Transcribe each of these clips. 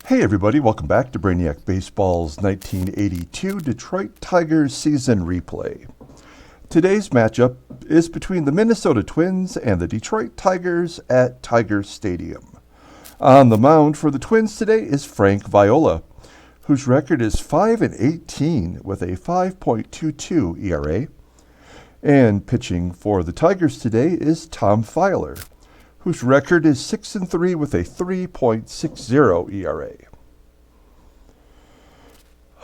Hey everybody, welcome back to Brainiac Baseball's 1982 Detroit Tigers season replay. Today's matchup is between the Minnesota Twins and the Detroit Tigers at Tiger Stadium. On the mound for the Twins today is Frank Viola, whose record is 5-18 with a 5.22 ERA. And pitching for the Tigers today is Tom Filer, whose record is 6-3 with a 3.60 ERA.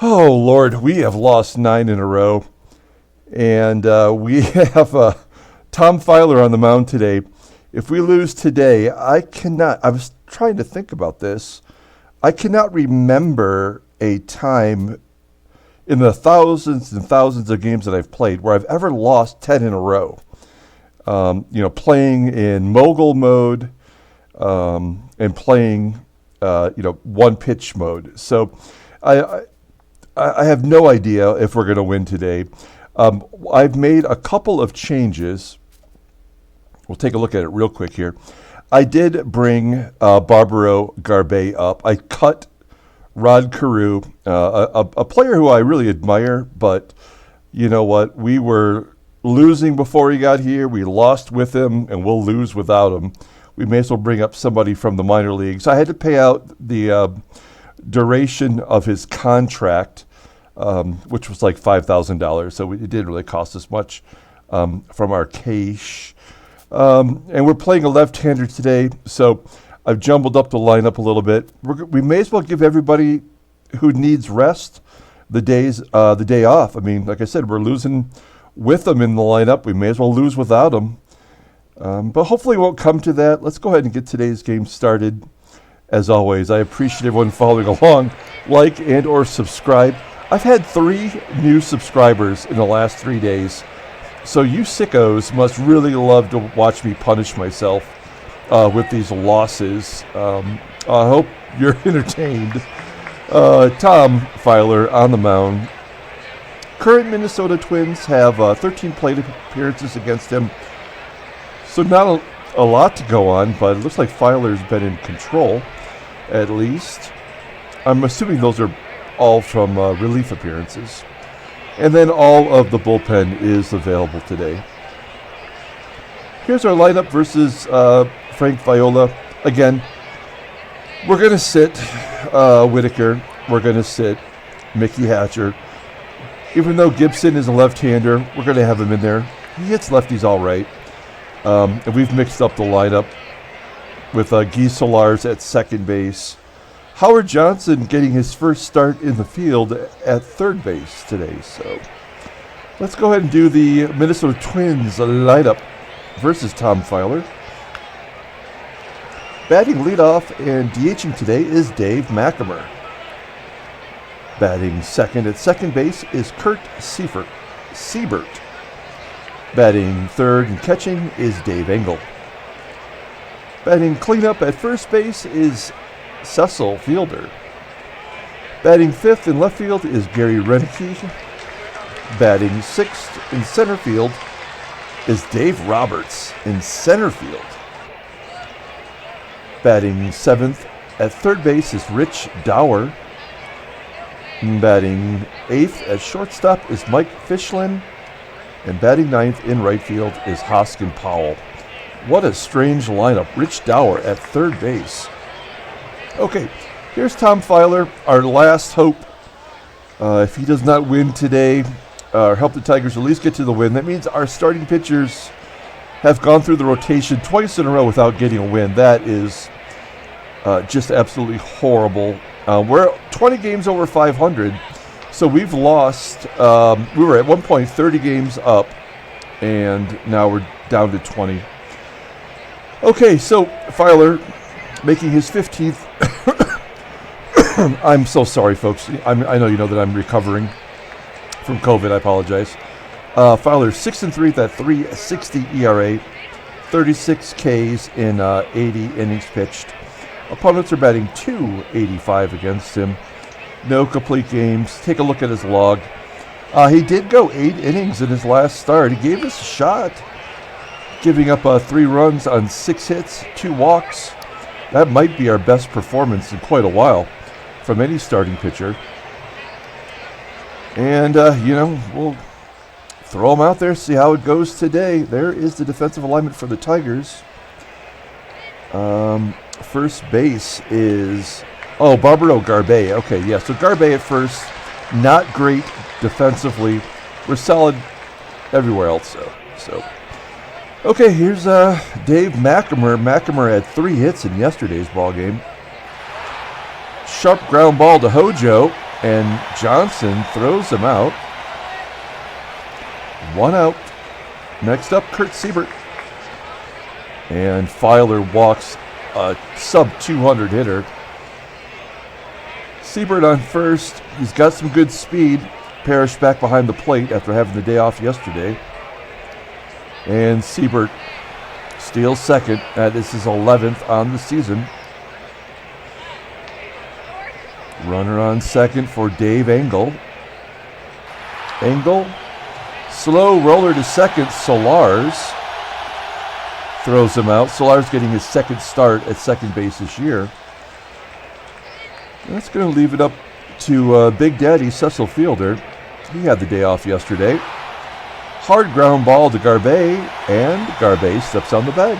Oh, Lord, we have lost 9 in a row. And we have Tom Filer on the mound today. If we lose today, I was trying to think about this. I cannot remember a time in the thousands and thousands of games that I've played where I've ever lost 10 in a row. Playing in Mogul mode and playing, one pitch mode. So I have no idea if we're going to win today. I've made a couple of changes. We'll take a look at it real quick here. I did bring Barbaro Garbey up. I cut Rod Carew, a player who I really admire, but you know what? We were losing before he got here. We lost with him, and we'll lose without him. We may as well bring up somebody from the minor leagues. I had to pay out the duration of his contract, which was like $5,000, so it didn't really cost us much from our cash. And we're playing a left-hander today, so I've jumbled up the lineup a little bit. We may as well give everybody who needs rest the day off. I mean, like I said, we're losing with them in the lineup. We may as well lose without them. But hopefully it won't come to that. Let's go ahead and get today's game started. As always, I appreciate everyone following along. Like and or subscribe. I've had 3 new subscribers in the last 3 days. So you sickos must really love to watch me punish myself with these losses. I hope you're entertained. Tom Filer on the mound. Current Minnesota Twins have 13 plate appearances against him. So not a lot to go on, but it looks like Filer's been in control, at least. I'm assuming those are all from relief appearances. And then all of the bullpen is available today. Here's our lineup versus Frank Viola. Again, we're going to sit Whitaker. We're going to sit Mickey Hatcher. Even though Gibson is a left-hander, we're going to have him in there. He hits lefties all right. And we've mixed up the lineup with Guy Sularz at second base. Howard Johnson getting his first start in the field at third base today. So let's go ahead and do the Minnesota Twins lineup versus Tom Filer. Batting leadoff and DHing today is Dave Machemer. Batting second at second base is Kirk Seibert. Batting third and catching is Dave Engle. Batting cleanup at first base is Cecil Fielder. Batting fifth in left field is Gary Roenicke. Batting sixth in center field is Dave Roberts in center field. Batting seventh at third base is Rich Dauer. Batting eighth at shortstop is Mike Fischlin. And batting ninth in right field is Hosken Powell. What a strange lineup. Rich Dauer at third base. Okay, here's Tom Filer, our last hope. If he does not win today, or help the Tigers at least get to the win, that means our starting pitchers have gone through the rotation twice in a row without getting a win. That is just absolutely horrible. We're 20 games over 500, so we've lost. We were at one point 30 games up, and now we're down to 20. Okay, so Filer making his 15th. I'm so sorry, folks. I know you know that I'm recovering from COVID. I apologize. Filer 6-3 at 3.60 ERA, 36 Ks in 80 innings pitched. Opponents are batting .285 against him. No complete games. Take a look at his log. He did go 8 innings in his last start. He gave us a shot, giving up 3 runs on 6 hits, 2 walks. That might be our best performance in quite a while. from any starting pitcher. And, we'll throw them out there, see how it goes today. There is the defensive alignment for the Tigers. First base is, Barbaro Garbey. Okay, yeah, so Garbey at first, not great defensively. We're solid everywhere else, so. Okay, here's Dave Machemer. Machemer had 3 hits in yesterday's ball game. Sharp ground ball to Hojo, and Johnson throws him out. 1 out. Next up, Kurt Seibert. And Filer walks a sub-200 hitter. Seibert on first. He's got some good speed. Parrish back behind the plate after having the day off yesterday. And Seibert steals second. This is 11th on the season. Runner on second for Dave Engle. Engle, slow roller to second. Sularz throws him out. Sularz getting his second start at second base this year. That's going to leave it up to Big Daddy Cecil Fielder. He had the day off yesterday. Hard ground ball to Garbey, and Garbey steps on the bag.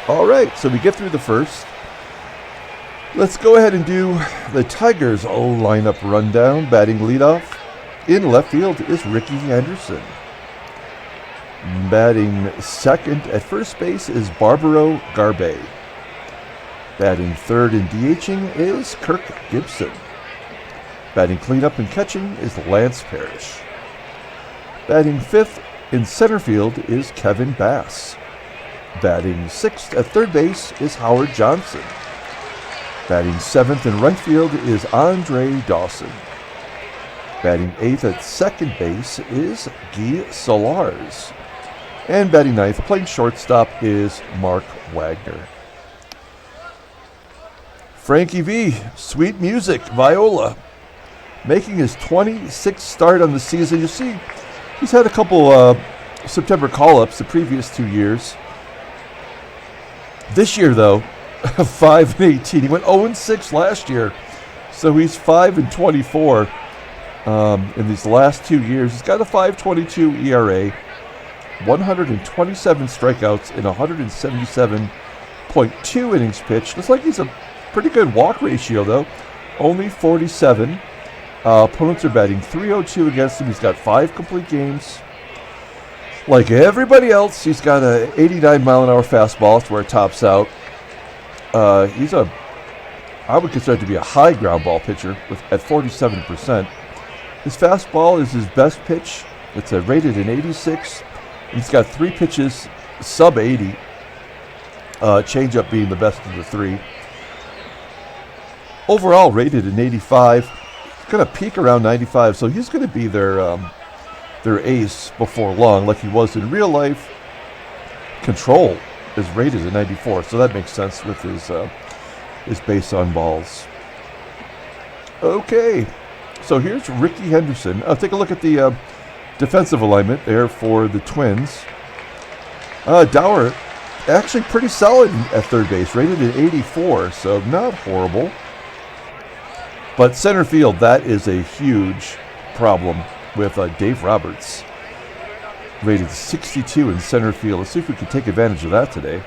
All right, so we get through the first. Let's go ahead and do the Tigers' lineup rundown. Batting leadoff in left field is Rickey Henderson. Batting second at first base is Barbaro Garbey. Batting third and DHing is Kirk Gibson. Batting cleanup and catching is Lance Parrish. Batting fifth in center field is Kevin Bass. Batting sixth at third base is Howard Johnson. Batting seventh in right field is Andre Dawson. Batting eighth at second base is Guy Sularz. And batting ninth, playing shortstop, is Mark Wagner. Frankie V, Sweet Music, Viola, making his 26th start on the season. You see, he's had a couple September call-ups the previous 2 years. This year, though, 5-18. He went 0-6 last year, so he's 5-24 in these last 2 years. He's got a 5.22 ERA, 127 strikeouts in 177.2 innings pitched. Looks like he's a pretty good walk ratio, though. Only 47. Opponents are batting .302 against him. He's got 5 complete games. Like everybody else, he's got a 89-mile-an-hour fastball. That's where it tops out. I would consider it to be a high ground ball pitcher at 47%. His fastball is his best pitch. It's rated an 86. He's got 3 pitches sub 80. Changeup being the best of the 3. Overall rated an 85. He's going to peak around 95, so he's going to be their ace before long, like he was in real life. Control is rated at 94, so that makes sense with his base on balls. Okay, so here's Rickey Henderson. Take a look at the defensive alignment there for the Twins. Dauer, actually pretty solid at third base, rated at 84, so not horrible. But center field, that is a huge problem with Dave Roberts. Rated 62 in center field. Let's see if we can take advantage of that today.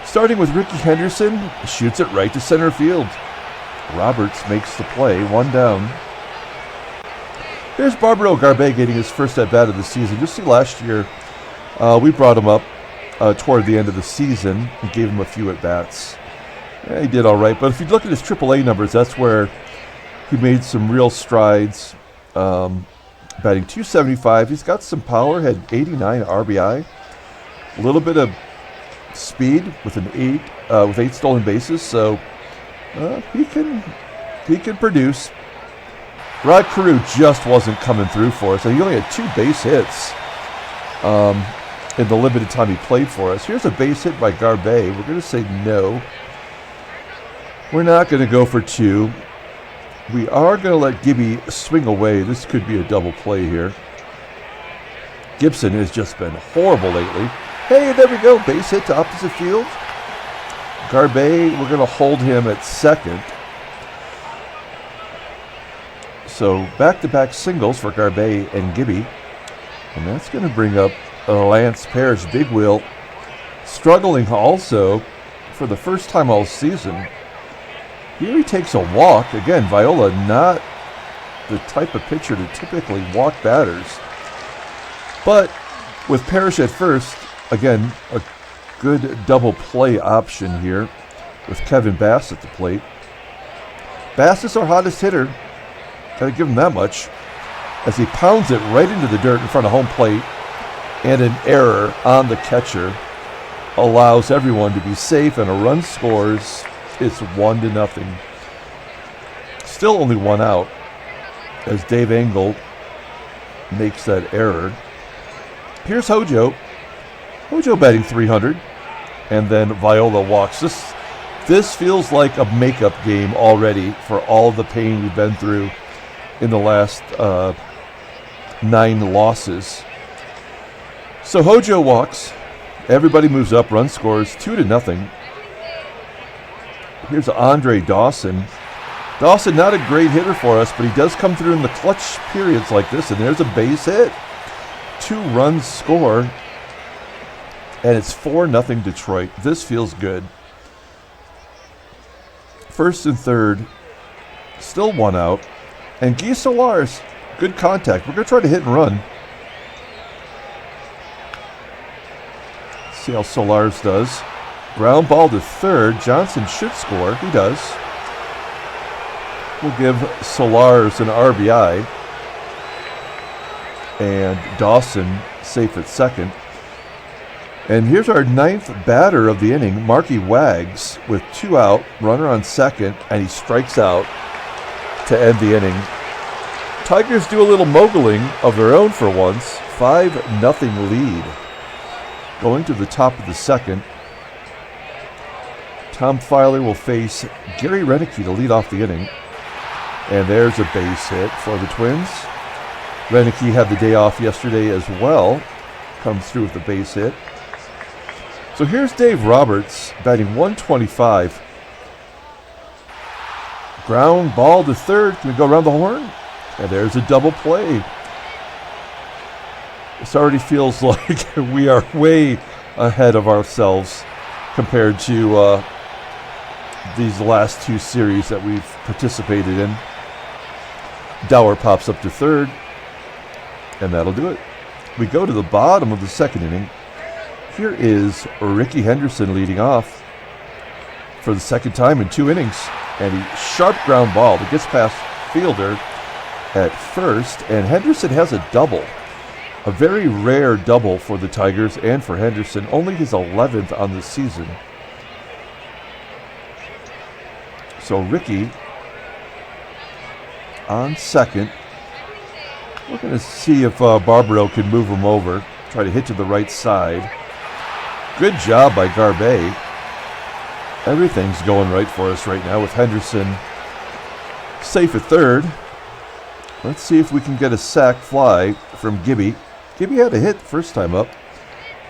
Starting with Rickey Henderson, shoots it right to center field. Roberts makes the play, 1 down. Here's Barbaro Garbey getting his first at-bat of the season. You'll see last year, we brought him up toward the end of the season and gave him a few at-bats. He did all right, but if you look at his AAA numbers, that's where he made some real strides. Batting .275. He's got some power, had 89 RBI. A little bit of speed with with 8 stolen bases, so he can produce. Rod Carew just wasn't coming through for us. So he only had 2 base hits in the limited time he played for us. Here's a base hit by Garbey. We're going to say no. We're not going to go for 2. We are going to let Gibby swing away. This could be a double play here. Gibson has just been horrible lately. Hey, there we go. Base hit to opposite field. Garbey, we're going to hold him at second. So back-to-back singles for Garbey and Gibby. And that's going to bring up Lance Parrish, big wheel, struggling also for the first time all season. Here he takes a walk. Again, Viola not the type of pitcher to typically walk batters. But with Parrish at first, again, a good double play option here with Kevin Bass at the plate. Bass is our hottest hitter. Gotta give him that much. As he pounds it right into the dirt in front of home plate, and an error on the catcher allows everyone to be safe, and a run scores. It's 1-0. Still only one out as Dave Engle makes that error. Here's Hojo. Hojo batting .300, and then Viola walks. This feels like a makeup game already for all the pain we've been through in the last 9 losses. So Hojo walks. Everybody moves up. Run scores 2-0. Here's Andre Dawson. Dawson, not a great hitter for us, but he does come through in the clutch periods like this, and there's a base hit. 2 runs score, and it's 4-0 Detroit. This feels good. First and third, still one out. And Guy Sularz, good contact. We're going to try to hit and run. See how Sularz does. Ground ball to third. Johnson should score. He does. We'll give Sularz an RBI. And Dawson safe at second. And here's our 9th batter of the inning, Marky Wags, with 2 out, runner on second, and he strikes out to end the inning. Tigers do a little moguling of their own for once. 5-0 lead. Going to the top of the second, Tom Filer will face Gary Roenicke to lead off the inning. And there's a base hit for the Twins. Roenicke had the day off yesterday as well. Comes through with the base hit. So here's Dave Roberts batting .125. Ground ball to third. Can we go around the horn? And there's a double play. This already feels like we are way ahead of ourselves compared to these last 2 series that we've participated in. Dauer pops up to third, and that'll do it. We go to the bottom of the second inning. Here is Rickey Henderson leading off for the second time in 2 innings. And a sharp ground ball that gets past fielder at first. And Henderson has a double. A very rare double for the Tigers and for Henderson. Only his 11th on the season. So Rickey on second. We're going to see if Barbaro can move him over. Try to hit to the right side. Good job by Garbey. Everything's going right for us right now with Henderson safe at third. Let's see if we can get a sac fly from Gibby. Gibby had a hit first time up.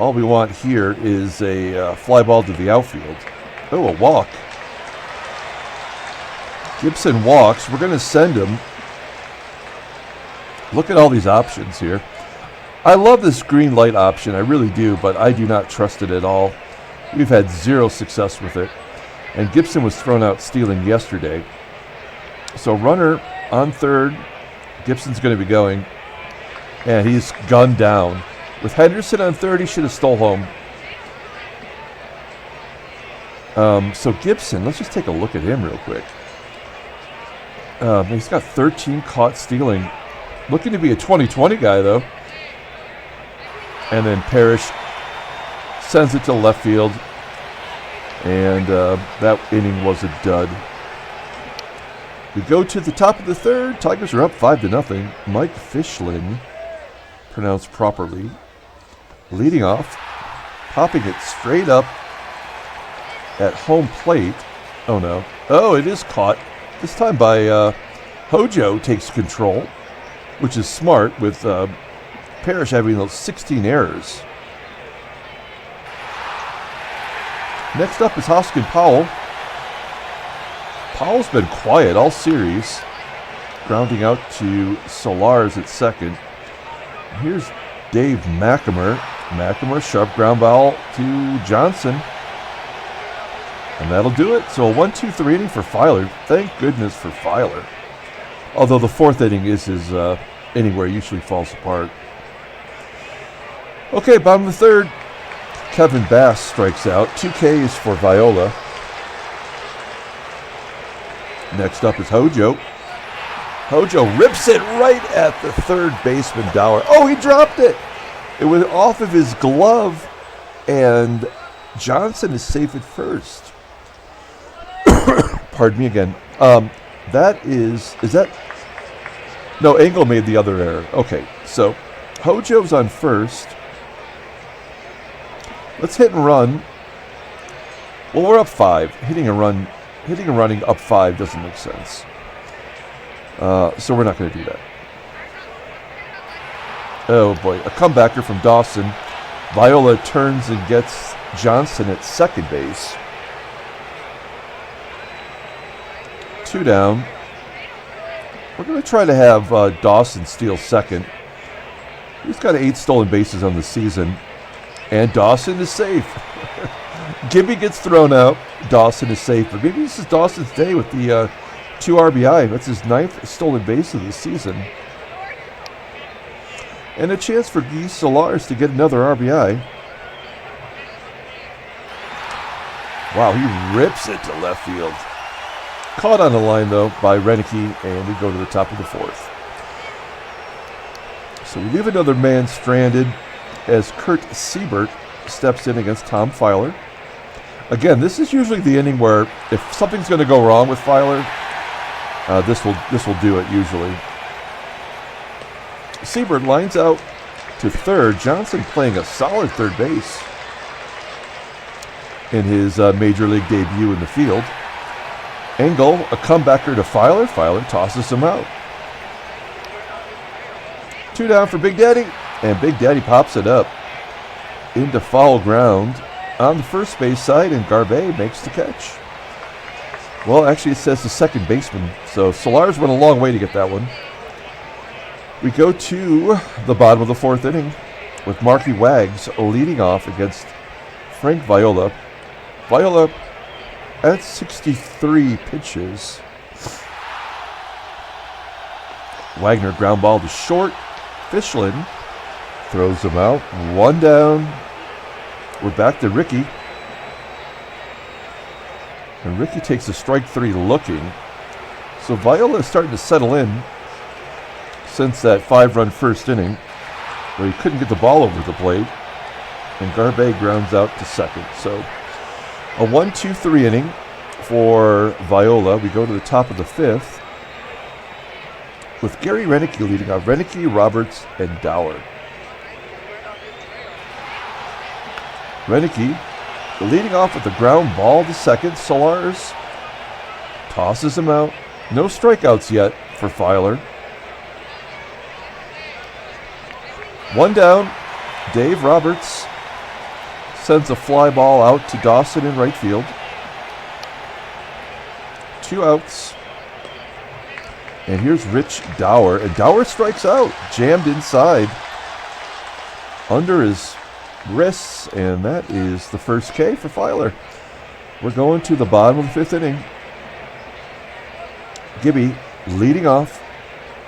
All we want here is a fly ball to the outfield. Oh, a walk. Gibson walks. We're going to send him. Look at all these options here. I love this green light option, I really do, but I do not trust it at all. We've had 0 success with it. And Gibson was thrown out stealing yesterday. So runner on third. Gibson's going to be going. And he's gunned down. With Henderson on third, he should have stole home. So Gibson, let's just take a look at him real quick. He's got 13 caught stealing. Looking to be a 2020 guy, though. And then Parrish sends it to left field. And that inning was a dud. We go to the top of the third. Tigers are up 5-0. Mike Fischlin, pronounced properly, leading off, popping it straight up at home plate. Oh, no. Oh, it is caught. This time by Hojo takes control, which is smart with Parrish having those 16 errors. Next up is Hosken Powell. Powell's been quiet all series. grounding out to Sularz at second. Here's Dave Machemer. Machemer, sharp ground ball to Johnson. And that'll do it. So a 1-2-3 inning for Filer. Thank goodness for Filer. Although the fourth inning is his inning where he usually falls apart. Okay, bottom of the third. Kevin Bass strikes out. 2 Ks for Viola. Next up is Hojo. Hojo rips it right at the third baseman, Dauer. Oh, he dropped it. It was off of his glove, and Johnson is safe at first. Pardon me again. Is that? No, Engle made the other error. Okay, so Hojo's on first. Let's hit and run. Well, we're up 5. Hitting and running up 5 doesn't make sense. So we're not going to do that. Oh boy, a comebacker from Dawson. Viola turns and gets Johnson at second base. 2 down. We're going to try to have Dawson steal second. He's got 8 stolen bases on the season. And Dawson is safe. Gibby gets thrown out. Dawson is safe. But maybe this is Dawson's day with the 2 RBI. That's his 9th stolen base of the season. And a chance for Guy Sularz to get another RBI. Wow, he rips it to left field. Caught on the line, though, by Roenicke, and we go to the top of the 4th. So we leave another man stranded as Kurt Seibert steps in against Tom Filer. Again, this is usually the inning where if something's going to go wrong with Filer, this will do it usually. Seibert lines out to third. Johnson playing a solid third base in his major league debut in the field. Engle, a comebacker to Filer. Filer tosses him out. 2 down for Big Daddy, and Big Daddy pops it up into foul ground on the first base side, and Garbey makes the catch. Well, actually, it says the second baseman, so Sularz went a long way to get that one. We go to the bottom of the 4th inning with Marky Wags leading off against Frank Viola. Viola at 63 pitches. Wagner ground ball to short. Fischlin throws him out. 1 down. We're back to Rickey. And Rickey takes a strike 3 looking. So Viola is starting to settle in since that 5-run first inning where he couldn't get the ball over the plate. And Garbey grounds out to second. So a 1-2-3 inning for Viola. We go to the top of the 5th with Gary Roenicke leading off. Roenicke, Roberts, and Dauer. Roenicke leading off with the ground ball to second. Sularz tosses him out. No strikeouts yet for Filer. 1 down. Dave Roberts sends a fly ball out to Dawson in right field. 2 outs. And here's Rich Dauer. And Dauer strikes out. Jammed inside. Under his wrists. And that is the first K for Filer. We're going to the bottom of the 5th inning. Gibby leading off.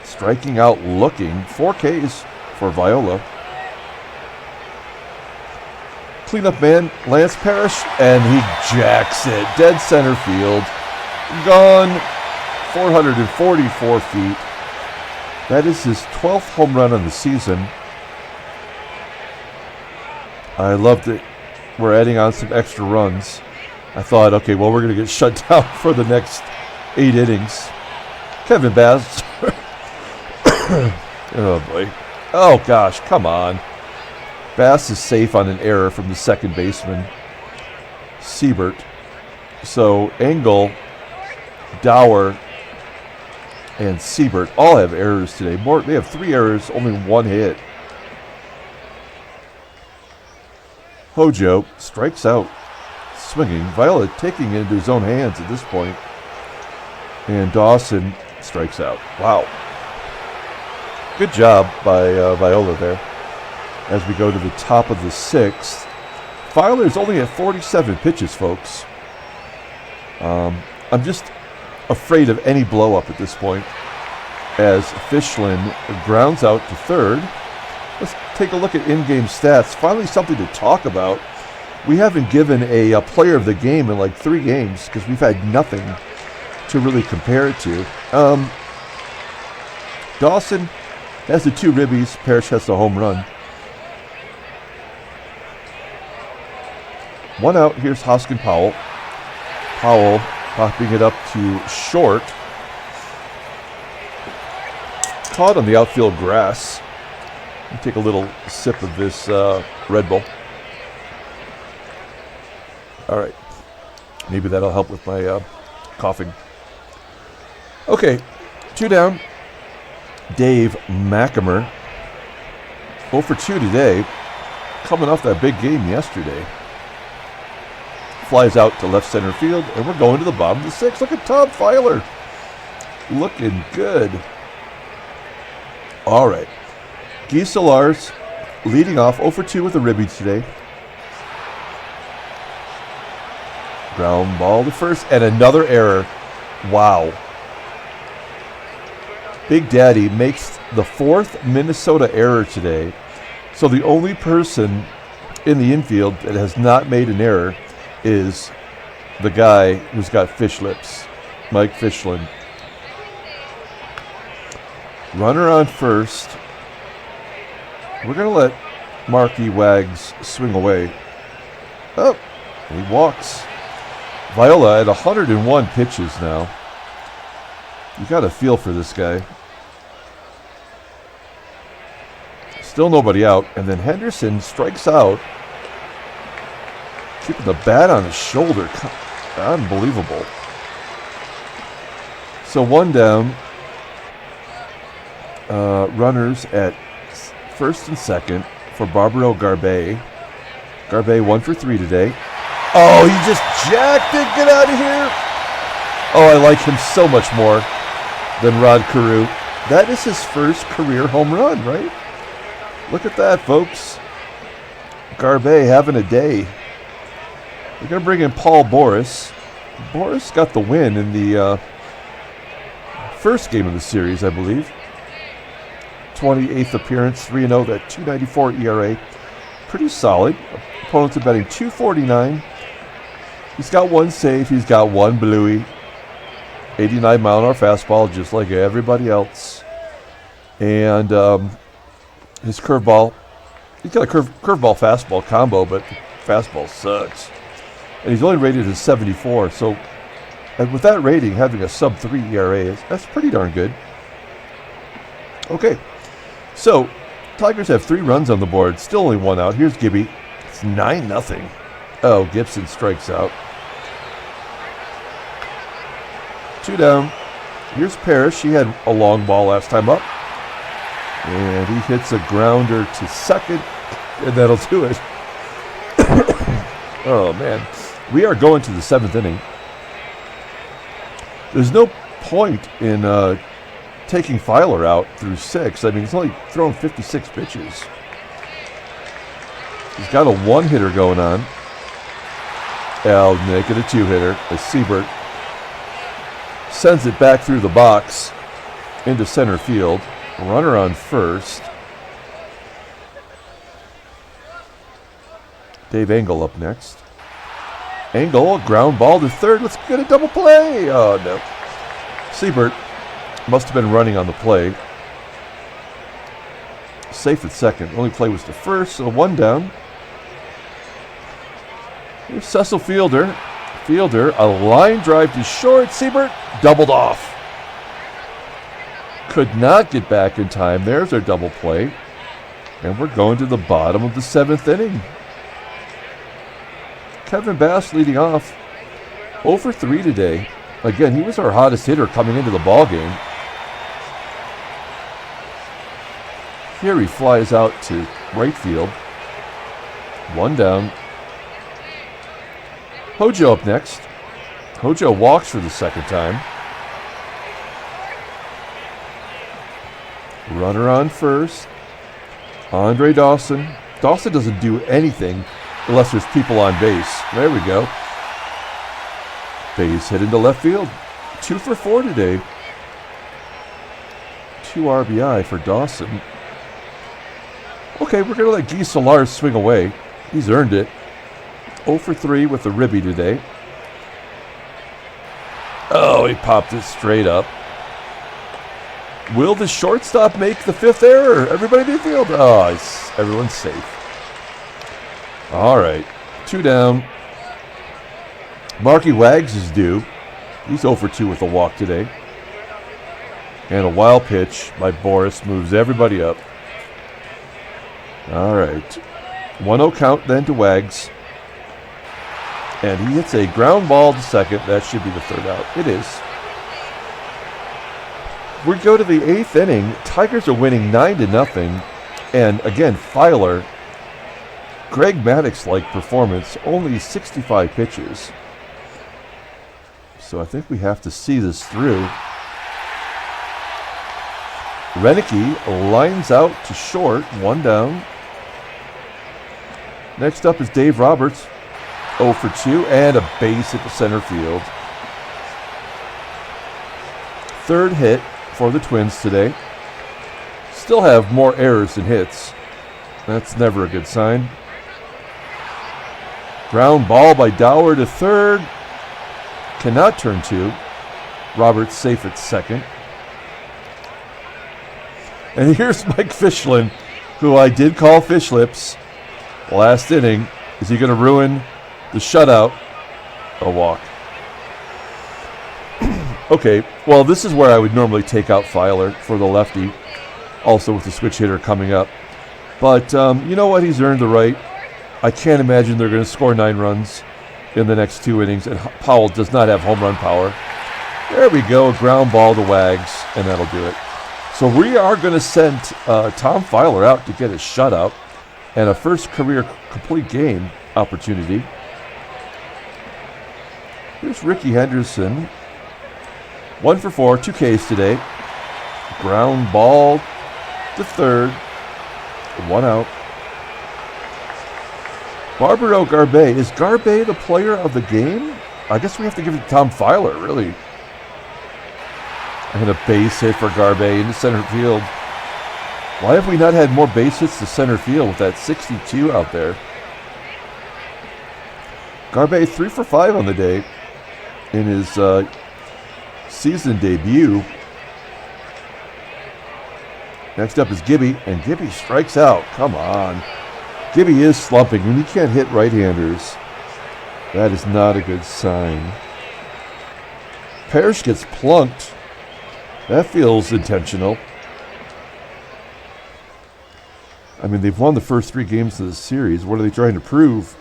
Striking out looking. 4 Ks for Viola. Cleanup man, Lance Parrish, and he jacks it. Dead center field. Gone 444 feet. That is his 12th home run on the season. I loved it. We're adding on some extra runs. I thought, okay, well, we're going to get shut down for the next 8 innings. Kevin Bass. Oh, boy. Oh, gosh, come on. Bass is safe on an error from the second baseman, Seibert. So Engle, Dauer, and Seibert all have errors today. They have 3 errors, only 1 hit. Hojo strikes out, swinging. Viola taking it into his own hands at this point. And Dawson strikes out. Wow. Good job by Viola there. As we go to the top of the 6th. Filer's only at 47 pitches, folks. I'm just afraid of any blow-up at this point. As Fischlin grounds out to third. Let's take a look at in-game stats. Finally something to talk about. We haven't given a player of the game in like 3 games because we've had nothing to really compare it to. Dawson has the 2 ribbies. Parrish has the home run. 1 out. Here's Hosken Powell. Powell popping it up to short. Caught on the outfield grass. Let me take a little sip of this Red Bull. All right. Maybe that'll help with my coughing. Okay. 2 down. Dave Machemer. 0 for 2 today. Coming off that big game yesterday. Flies out to left center field, and we're going to the bottom of the 6th. Look at Tom Filer. Looking good. All right. Sularz leading off 0 for 2 with a ribby today. Ground ball to first, and another error. Wow. Big Daddy makes the 4th Minnesota error today. So the only person in the infield that has not made an error is the guy who's got fish lips, Mike Fischlin. Runner on first. We're going to let Marky Wags swing away. Oh, he walks. Viola at 101 pitches now. You got a feel for this guy. Still nobody out. And then Henderson strikes out. Keeping the bat on his shoulder. Unbelievable. So 1 down. Runners at first and second for Barbaro Garbey. Garbey 1 for 3 today. Oh, he just jacked it. Get out of here. Oh, I like him so much more than Rod Carew. That is his first career home run, right? Look at that, folks. Garbey having a day. We're going to bring in Paul Boris. Boris got the win in the first game of the series, I believe. 28th appearance, 3-0, that 2.94 ERA. Pretty solid. Opponents are betting 249. He's got 1 save. He's got 1 bluey. 89-mile-an-hour fastball, just like everybody else. And his curveball. He's got a curveball fastball combo, but fastball sucks. And he's only rated as 74. So, and with that rating, having a sub-3 ERA, that's pretty darn good. Okay. So, Tigers have 3 runs on the board. Still only 1 out. Here's Gibby. It's 9-0. Oh, Gibson strikes out. 2 down. Here's Parrish. He had a long ball last time up. And he hits a grounder to second. And that'll do it. Oh, man. We are going to the 7th inning. There's no point in taking Filer out through 6. I mean, he's only thrown 56 pitches. He's got a 1-hitter going on. I'll make it a 2-hitter as Seibert sends it back through the box into center field. Runner on first. Dave Engle up next. Engle, ground ball to third. Let's get a double play. Oh, no. Seibert must have been running on the play. Safe at second. Only play was to first, so 1 down. Here's Cecil Fielder. Fielder, a line drive to short. Seibert doubled off. Could not get back in time. There's our double play. And we're going to the bottom of the 7th inning. Kevin Bass leading off 0 for 3 today. Again, he was our hottest hitter coming into the ball game. Here he flies out to right field. 1 down. Hojo up next. Hojo walks for the second time. Runner on first. Andre Dawson. Dawson doesn't do anything unless there's people on base. There we go. Base hit into left field. 2 for 4 today. 2 RBI for Dawson. Okay, we're going to let Sularz swing away. He's earned it. 0 for 3 with the ribby today. Oh, he popped it straight up. Will the shortstop make the 5th error? Everybody in the field. Oh, everyone's safe. All right, 2 down. Marky Wags is due. He's 0 for 2 with a walk today. And a wild pitch by Boris moves everybody up. All right. 1-0 count then to Wags. And he hits a ground ball to second. That should be the 3rd out. It is. We go to the 8th inning. Tigers are winning 9-0. And again, Filer, Greg Maddux-like performance, only 65 pitches. So I think we have to see this through. Roenicke lines out to short, 1 down. Next up is Dave Roberts, 0 for 2, and a base at the center field. 3rd hit for the Twins today. Still have more errors than hits. That's never a good sign. Ground ball by Dauer to 3rd. Cannot turn 2. Roberts safe at 2nd. And here's Mike Fischlin, who I did call Fish Lips last inning. Is he going to ruin the shutout? A walk. Okay, well, this is where I would normally take out Filer for the lefty, also with the switch hitter coming up. But you know what? He's earned the right. I can't imagine they're going to score 9 runs in the next 2 innings, and Powell does not have home run power. There we go, a ground ball to Wags, and that'll do it. So we are going to send Tom Filer out to get a shutout and a first career complete game opportunity. Here's Rickey Henderson. 1 for 4, 2 Ks today. Ground ball to 3rd. 1 out. Barbaro Garbey. Is Garbey the player of the game? I guess we have to give it to Tom Filer, really. And a base hit for Garbey into center field. Why have we not had more base hits to center field with that 62 out there? Garbey 3 for 5 on the day in his season debut. Next up is Gibby, and Gibby strikes out. Come on. Gibby is slumping. When you can't hit right-handers, that is not a good sign. Parrish gets plunked. That feels intentional. I mean, they've won the first 3 games of the series. What are they trying to prove?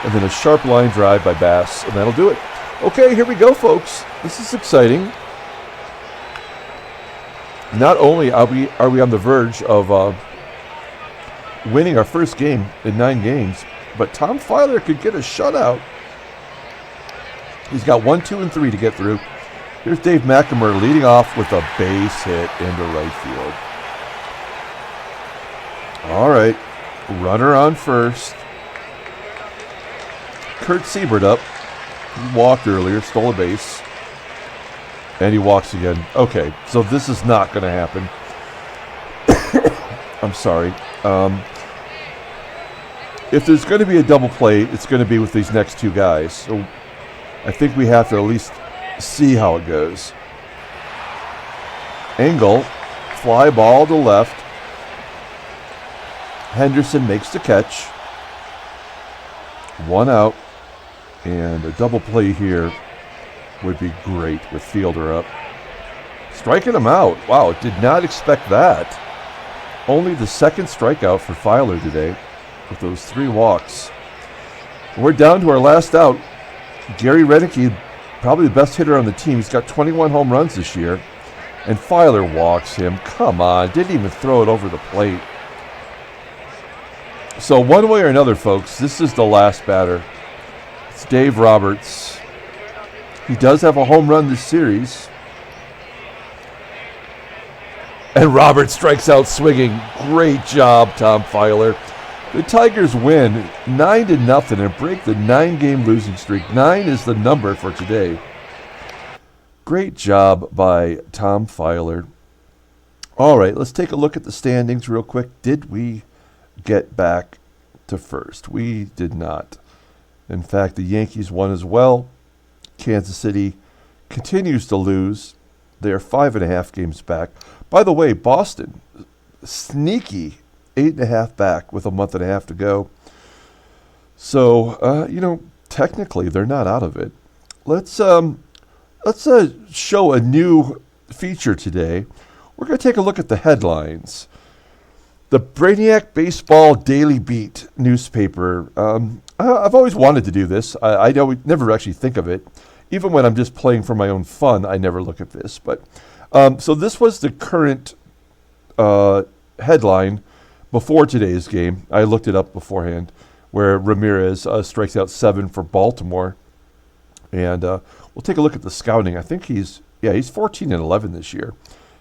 And then a sharp line drive by Bass, and that'll do it. Okay, here we go, folks. This is exciting. Not only are we on the verge of winning our first game in 9 games, but Tom Filer could get a shutout. He's got 1, 2, and 3 to get through. Here's Dave Machemer leading off with a base hit into right field. All right, runner on first. Kurt Seibert up. He walked earlier, stole a base. And he walks again. Okay, so this is not going to happen. I'm sorry. If there's going to be a double play, it's going to be with these next 2 guys. So I think we have to at least see how it goes. Engle, fly ball to left. Henderson makes the catch. 1 out. And a double play here would be great with fielder up. Striking him out. Wow, did not expect that. Only the 2nd strikeout for Filer today with those 3 walks. We're down to our last out. Gary Roenicke, probably the best hitter on the team. He's got 21 home runs this year. And Filer walks him. Come on, didn't even throw it over the plate. So one way or another, folks, this is the last batter. It's Dave Roberts. He does have a home run this series. And Robert strikes out swinging. Great job, Tom Filer. The Tigers win 9-0 and break the 9-game losing streak. 9 is the number for today. Great job by Tom Filer. All right, let's take a look at the standings real quick. Did we get back to first? We did not. In fact, the Yankees won as well. Kansas City continues to lose. They are 5.5 games back. By the way, Boston, sneaky 8.5 back with a month and a half to go. So, technically they're not out of it. Let's show a new feature today. We're going to take a look at the headlines. The Brainiac Baseball Daily Beat newspaper. I've always wanted to do this. I never actually think of it. Even when I'm just playing for my own fun, I never look at this. But so this was the current headline before today's game. I looked it up beforehand, where Ramirez strikes out 7 for Baltimore. And we'll take a look at the scouting. I think he's 14-11 this year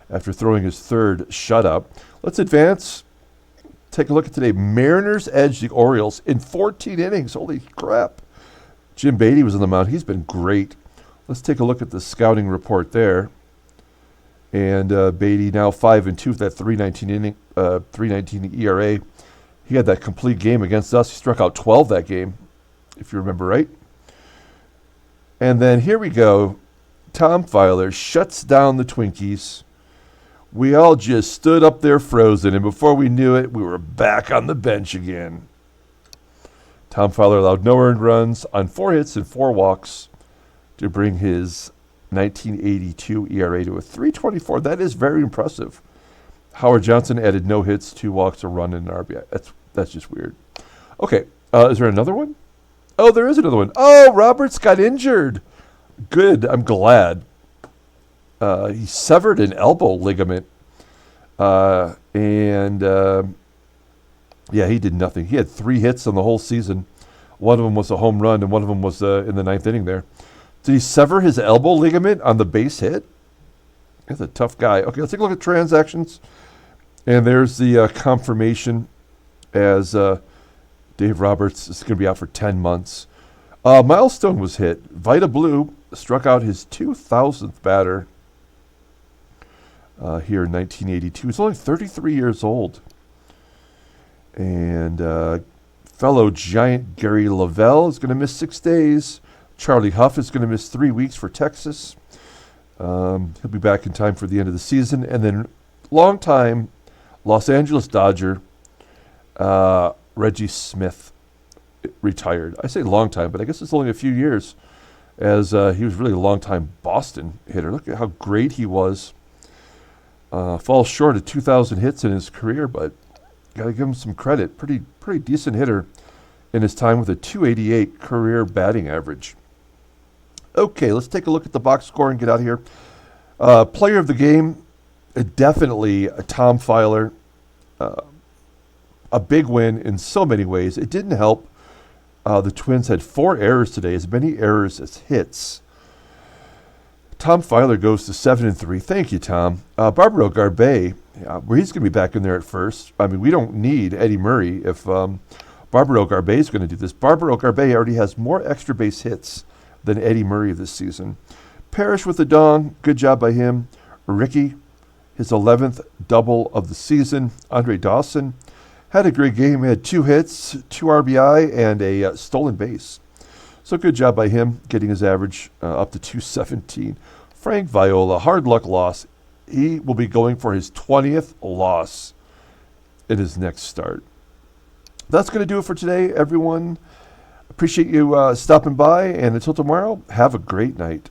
after throwing his third shutout. Let's advance. Take a look at today. Mariners edge the Orioles in 14 innings. Holy crap. Jim Beatty was on the mound. He's been great. Let's take a look at the scouting report there. And Beatty now 5-2 with that 3.19 ERA. He had that complete game against us. He struck out 12 that game, if you remember right. And then here we go. Tom Filer shuts down the Twinkies. We all just stood up there frozen, and before we knew it, we were back on the bench again. Tom Filer allowed no earned runs on 4 hits and 4 walks to bring his 1982 ERA to a 3.24. That is very impressive. Howard Johnson added no hits, 2 walks, a run, and an RBI. That's just weird. Okay, is there another one? Oh, there is another one. Oh, Roberts got injured. Good, I'm glad. He severed an elbow ligament. He did nothing. He had 3 hits on the whole season. One of them was a home run, and one of them was in the 9th inning there. Did he sever his elbow ligament on the base hit? That's a tough guy. Okay, let's take a look at transactions. And there's the confirmation as Dave Roberts is going to be out for 10 months. Milestone was hit. Vita Blue struck out his 2,000th batter here in 1982. He's only 33 years old. And fellow Giant Gary Lavelle is going to miss 6 days. Charlie Huff is going to miss 3 weeks for Texas. He'll be back in time for the end of the season. And then longtime Los Angeles Dodger Reggie Smith retired. I say long time, but I guess it's only a few years, as he was really a long-time Boston hitter. Look at how great he was. Falls short of 2,000 hits in his career, but got to give him some credit. Pretty decent hitter in his time with a 288 career batting average. Okay, let's take a look at the box score and get out of here. Player of the game, definitely Tom Filer. A big win in so many ways. It didn't help. The Twins had 4 errors today, as many errors as hits. Tom Filer goes to 7-3. Thank you, Tom. Barbaro Garbey, he's going to be back in there at first. I mean, we don't need Eddie Murray if Barbaro Garbey is going to do this. Barbaro Garbey already has more extra base hits than Eddie Murray this season. Parrish with the dong. Good job by him. Rickey, his 11th double of the season. Andre Dawson had a great game. He had 2 hits, 2 RBI, and a stolen base. So good job by him, getting his average up to 217. Frank Viola, hard luck loss. He will be going for his 20th loss in his next start. That's going to do it for today, everyone. Appreciate you stopping by, and until tomorrow, have a great night.